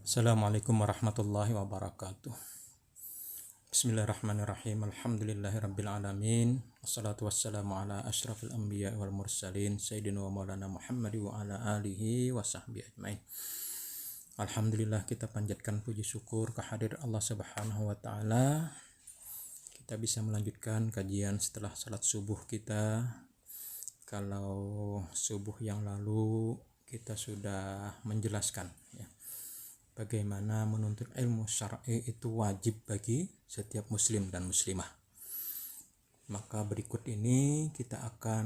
Assalamualaikum warahmatullahi wabarakatuh. Bismillahirrahmanirrahim. Alhamdulillahirabbil alamin. Wassalatu wassalamu ala asyrafil anbiya wal mursalin sayyidina wa maulana Muhammad wa ala alihi wa sahbihi ajmain. Alhamdulillah, kita panjatkan puji syukur kehadirat Allah Subhanahu wa taala. Kita bisa melanjutkan kajian setelah salat subuh kita. Kalau subuh yang lalu kita sudah menjelaskan bagaimana menuntut ilmu syar'i itu wajib bagi setiap muslim dan muslimah. Maka berikut ini kita akan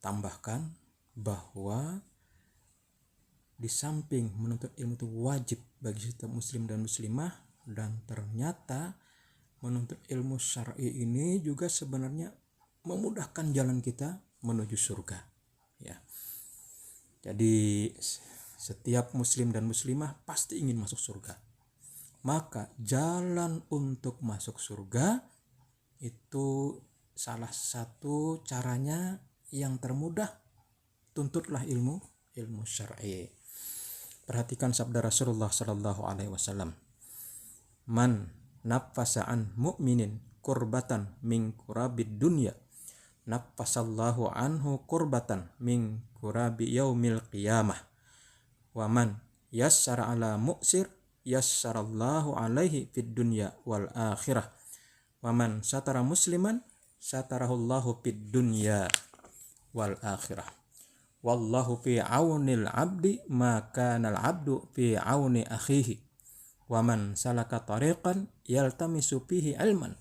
tambahkan bahwa di samping menuntut ilmu itu wajib bagi setiap muslim dan muslimah, dan ternyata menuntut ilmu syar'i ini juga sebenarnya memudahkan jalan kita menuju surga. Ya. Jadi setiap muslim dan muslimah pasti ingin masuk surga. Maka jalan untuk masuk surga itu salah satu caranya yang termudah, tuntutlah ilmu syar'i. Perhatikan sabda Rasulullah sallallahu alaihi wasallam. Man naffasa an mu'minin kurbatan min kurabid dunya, naffasallahu anhu kurbatan min kurabi yaumil qiyamah. Wa man yassara ala mu'sir yassarallahu alaihi fid dunya wal akhirah. Wa man satara musliman satarahullahu fid dunya wal akhirah. Wallahu fi aunil abdi ma kana al abdu fi auni akhihi. Wa man salaka tariqan yaltamisu fihi ilman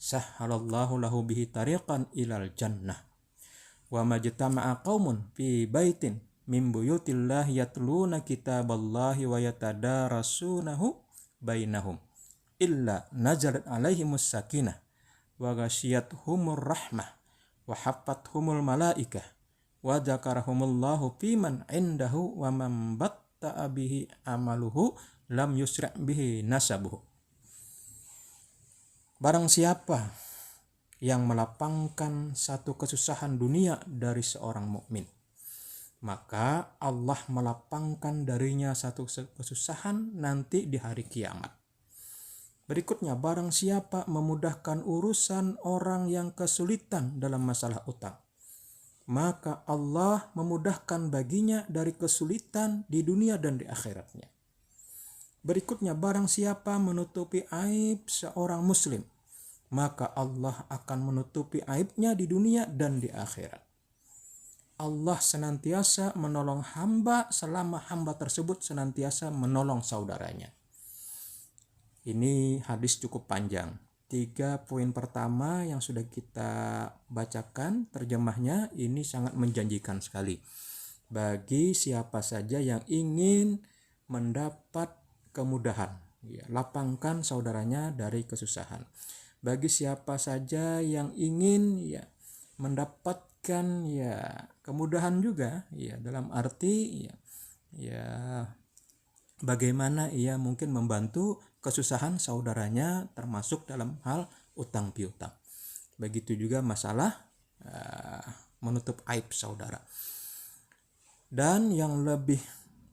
sahhalallahu lahu bihi tariqan ilal jannah. Wa majtama'a qaumun fi baitin min buyutillah yatluna kitaballahi wa yatadarasunahu bainahum illa nazalat alaihimus sakinah wa ghashiyatuhumur rahmah wa haffathumul malaikah wa dzakarahumullahu fiman indahu wa man batta'a bihi amaluhu lam yusra' bihi nasabuhu. Barang siapa yang melapangkan satu kesusahan dunia dari seorang mukmin, maka Allah melapangkan darinya satu kesusahan nanti di hari kiamat. Berikutnya, barang siapa memudahkan urusan orang yang kesulitan dalam masalah utang, maka Allah memudahkan baginya dari kesulitan di dunia dan di akhiratnya. Berikutnya, barang siapa menutupi aib seorang muslim, maka Allah akan menutupi aibnya di dunia dan di akhirat. Allah senantiasa menolong hamba selama hamba tersebut senantiasa menolong saudaranya. Ini hadis cukup panjang. 3 poin pertama yang sudah kita bacakan terjemahnya ini sangat menjanjikan sekali bagi siapa saja yang ingin mendapat kemudahan, lapangkan saudaranya dari kesusahan. Bagi siapa saja yang ingin mendapatkan kemudahan juga, dalam arti bagaimana ia mungkin membantu kesusahan saudaranya termasuk dalam hal utang piutang. Begitu juga masalah menutup aib saudara. Dan yang lebih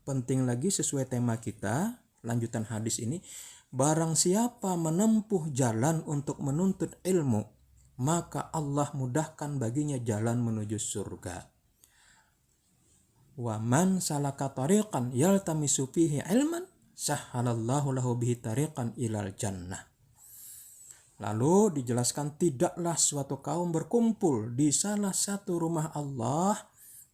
penting lagi sesuai tema kita, lanjutan hadis ini, barang siapa menempuh jalan untuk menuntut ilmu, maka Allah mudahkan baginya jalan menuju surga. Wa man salaka tariqan yaltamisu fihi ilman sahhalallahu lahu bihi tariqan ilal jannah. Lalu dijelaskan, tidaklah suatu kaum berkumpul di salah satu rumah Allah,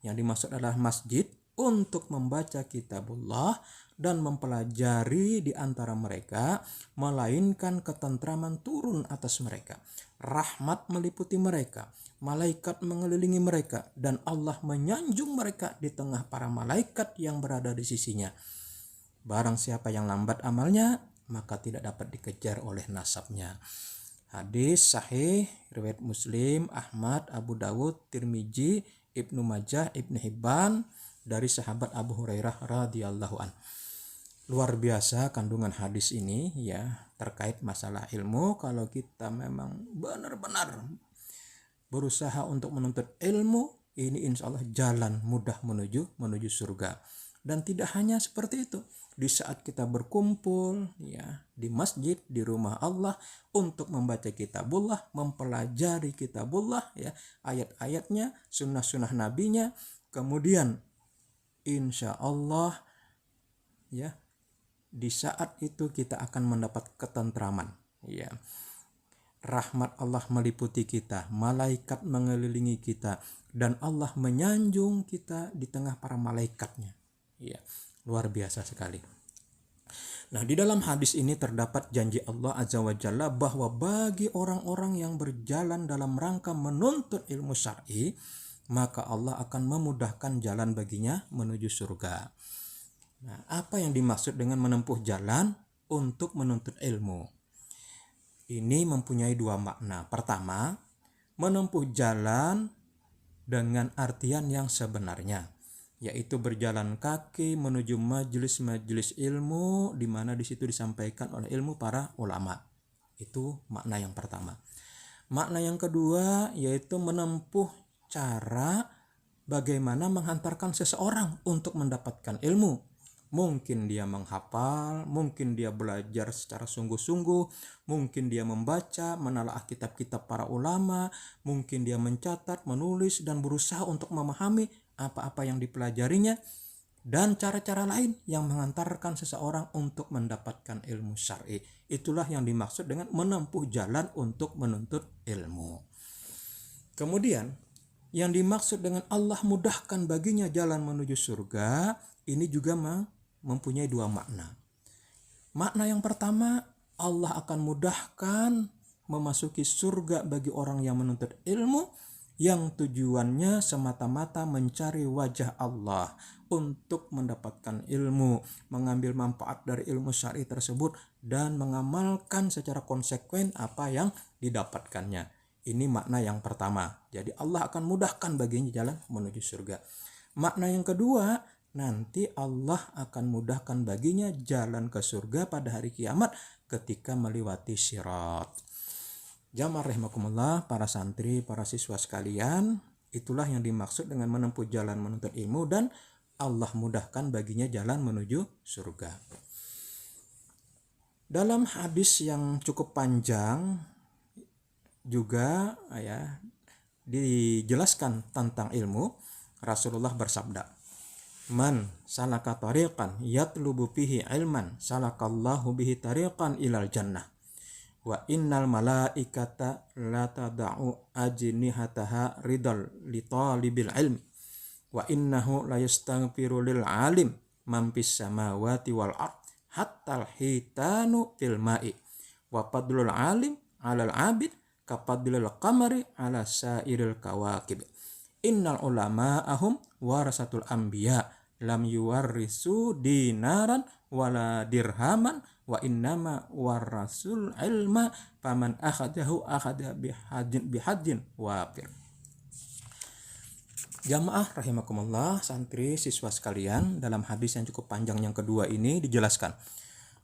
yang dimaksud adalah masjid, untuk membaca kitabullah dan mempelajari di antara mereka, melainkan ketentraman turun atas mereka, rahmat meliputi mereka, malaikat mengelilingi mereka, dan Allah menyanjung mereka di tengah para malaikat yang berada di sisinya. Barang siapa yang lambat amalnya, maka tidak dapat dikejar oleh nasabnya. Hadis sahih riwayat Muslim, Ahmad, Abu Dawud, Tirmizi, Ibnu Majah, Ibnu Hibban, dari sahabat Abu Hurairah radhiyallahu an. Luar biasa kandungan hadis ini terkait masalah ilmu. Kalau kita memang benar-benar berusaha untuk menuntut ilmu, ini insya Allah jalan mudah menuju surga. Dan tidak hanya seperti itu. Di saat kita berkumpul ya di masjid, di rumah Allah untuk membaca kitabullah, mempelajari kitabullah ya, ayat-ayatnya, sunnah-sunnah nabinya, kemudian insya Allah ya di saat itu kita akan mendapat ketentraman ya. Rahmat Allah meliputi kita, malaikat mengelilingi kita, dan Allah menyanjung kita di tengah para malaikatnya. Ya, luar biasa sekali. Nah, di dalam hadis ini terdapat janji Allah Azza wa Jalla bahwa bagi orang-orang yang berjalan dalam rangka menuntut ilmu syar'i, maka Allah akan memudahkan jalan baginya menuju surga. Nah, apa yang dimaksud dengan menempuh jalan untuk menuntut ilmu? Ini mempunyai dua makna. Pertama, menempuh jalan dengan artian yang sebenarnya, yaitu berjalan kaki menuju majelis-majelis ilmu di mana di situ disampaikan oleh ilmu para ulama. Itu makna yang pertama. Makna yang kedua yaitu menempuh cara bagaimana menghantarkan seseorang untuk mendapatkan ilmu. Mungkin dia menghafal, mungkin dia belajar secara sungguh-sungguh, mungkin dia membaca, menelaah kitab-kitab para ulama, mungkin dia mencatat, menulis, dan berusaha untuk memahami apa-apa yang dipelajarinya, dan cara-cara lain yang mengantarkan seseorang untuk mendapatkan ilmu syar'i. Itulah yang dimaksud dengan menempuh jalan untuk menuntut ilmu. Kemudian, yang dimaksud dengan Allah mudahkan baginya jalan menuju surga, ini juga mempunyai dua makna. Makna yang pertama, Allah akan mudahkan memasuki surga bagi orang yang menuntut ilmu yang tujuannya semata-mata mencari wajah Allah untuk mendapatkan ilmu, mengambil manfaat dari ilmu syar'i tersebut dan mengamalkan secara konsekuen apa yang didapatkannya. Ini makna yang pertama. Jadi Allah akan mudahkan baginya jalan menuju surga. Makna yang kedua, nanti Allah akan mudahkan baginya jalan ke surga pada hari kiamat ketika melewati sirat. Jamaah rahimakumullah, para santri, para siswa sekalian, itulah yang dimaksud dengan menempuh jalan menuntut ilmu dan Allah mudahkan baginya jalan menuju surga. Dalam hadis yang cukup panjang juga ya dijelaskan tentang ilmu, Rasulullah bersabda, "Man salaka tariqan yatlubu fihi ilman salakallahu bihi tariqan ilal jannah wa innal malaikata la tada'u ajnihataha ridal li talibil ilmi wa innahu la yastaghfiru lil alim man fis samawati wal ard hatta al hitanu fil ma'i wa fadlul alim 'alal 'abid ka fadlil qamari 'ala sairil kawakib innal ulama'ahum warasatul anbiya lam yuwarrisu dinaran wala dirhaman wa innama warasul ilma faman akhadahu akhada bihadin wafir." Jamaah rahimakumullah, santri siswa sekalian, dalam hadis yang cukup panjang yang kedua ini dijelaskan,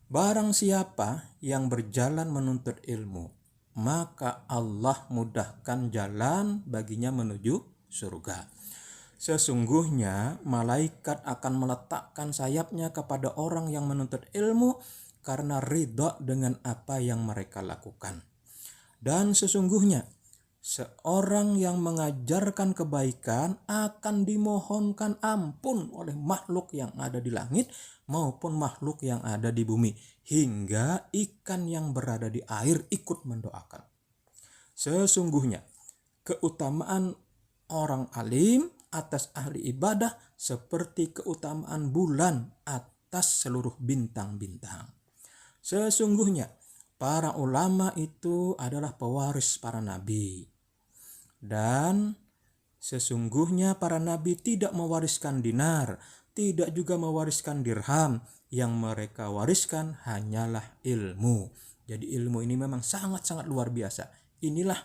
barang siapa yang berjalan menuntut ilmu, maka Allah mudahkan jalan baginya menuju surga. Sesungguhnya malaikat akan meletakkan sayapnya kepada orang yang menuntut ilmu karena ridha dengan apa yang mereka lakukan. Dan sesungguhnya seorang yang mengajarkan kebaikan akan dimohonkan ampun oleh makhluk yang ada di langit maupun makhluk yang ada di bumi, hingga ikan yang berada di air ikut mendoakan. Sesungguhnya keutamaan orang alim atas ahli ibadah seperti keutamaan bulan atas seluruh bintang-bintang. Sesungguhnya para ulama itu adalah pewaris para nabi. Dan sesungguhnya para nabi tidak mewariskan dinar, tidak juga mewariskan dirham. Yang mereka wariskan hanyalah ilmu. Jadi ilmu ini memang sangat-sangat luar biasa. Inilah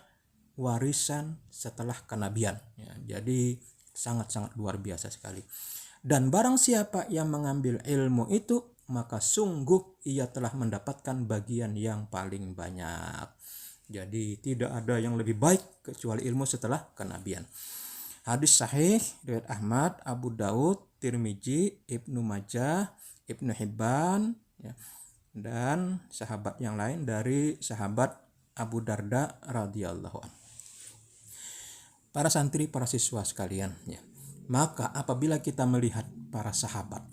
warisan setelah kenabian. Ya, jadi sangat-sangat luar biasa sekali. Dan barang siapa yang mengambil ilmu itu, maka sungguh ia telah mendapatkan bagian yang paling banyak. Jadi tidak ada yang lebih baik kecuali ilmu setelah kenabian. Hadis sahih riwayat Ahmad, Abu Daud, Tirmizi, Ibnu Majah, Ibnu Hibban, ya, dan sahabat yang lain dari sahabat Abu Darda radhiyallahu anhu. Para santri, para siswa sekalian, ya. Maka apabila kita melihat para sahabat,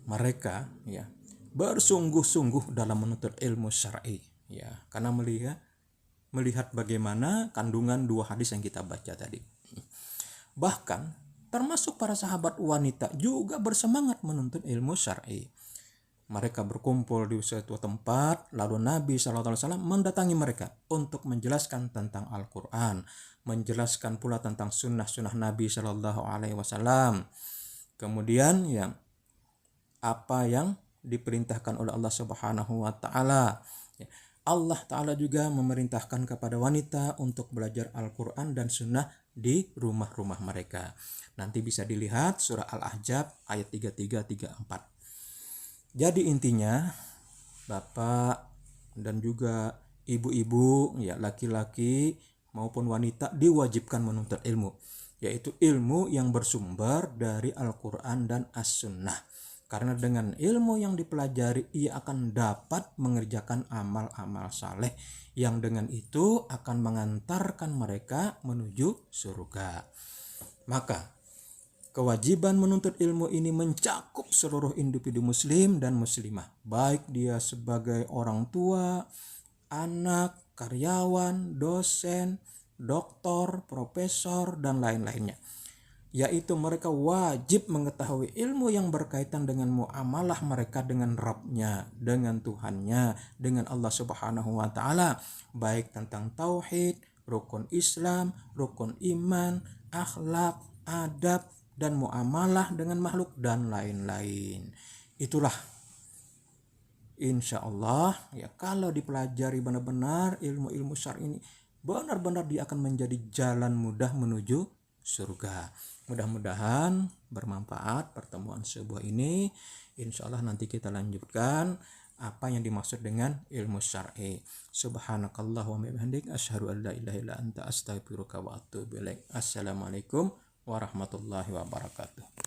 mereka ya bersungguh-sungguh dalam menuntut ilmu syar'i, ya, karena melihat bagaimana kandungan dua hadis yang kita baca tadi. Bahkan termasuk para sahabat wanita juga bersemangat menuntut ilmu syar'i. Mereka berkumpul di suatu tempat, lalu Nabi SAW mendatangi mereka untuk menjelaskan tentang Al-Quran, menjelaskan pula tentang sunnah-sunnah Nabi SAW. Kemudian yang apa yang diperintahkan oleh Allah Subhanahu wa Ta'ala. Allah Ta'ala juga memerintahkan kepada wanita untuk belajar Al-Quran dan sunnah di rumah-rumah mereka. Nanti bisa dilihat surah Al-Ahzab ayat 33-34. Jadi intinya, bapak dan juga ibu-ibu, ya, laki-laki maupun wanita diwajibkan menuntut ilmu, yaitu ilmu yang bersumber dari Al-Quran dan As-Sunnah. Karena dengan ilmu yang dipelajari, ia akan dapat mengerjakan amal-amal saleh yang dengan itu akan mengantarkan mereka menuju surga. Maka kewajiban menuntut ilmu ini mencakup seluruh individu muslim dan muslimah, baik dia sebagai orang tua, anak, karyawan, dosen, doktor, profesor, dan lain-lainnya. Yaitu mereka wajib mengetahui ilmu yang berkaitan dengan muamalah mereka dengan Rabb-nya, dengan Tuhannya, dengan Allah Subhanahu wa Ta'ala, baik tentang tauhid, rukun Islam, rukun iman, akhlak, adab, dan muamalah dengan makhluk dan lain-lain. Itulah insya Allah, ya, kalau dipelajari benar-benar ilmu-ilmu syar'i ini, benar-benar dia akan menjadi jalan mudah menuju surga. Mudah-mudahan bermanfaat pertemuan subuh ini. Insya Allah nanti kita lanjutkan apa yang dimaksud dengan ilmu syar'i. Subhanakallahumma wa bihamdik asyhadu an la ilaha illa anta astaghfiruka wa atubu ilaik. Assalamualaikum warahmatullahi wabarakatuh.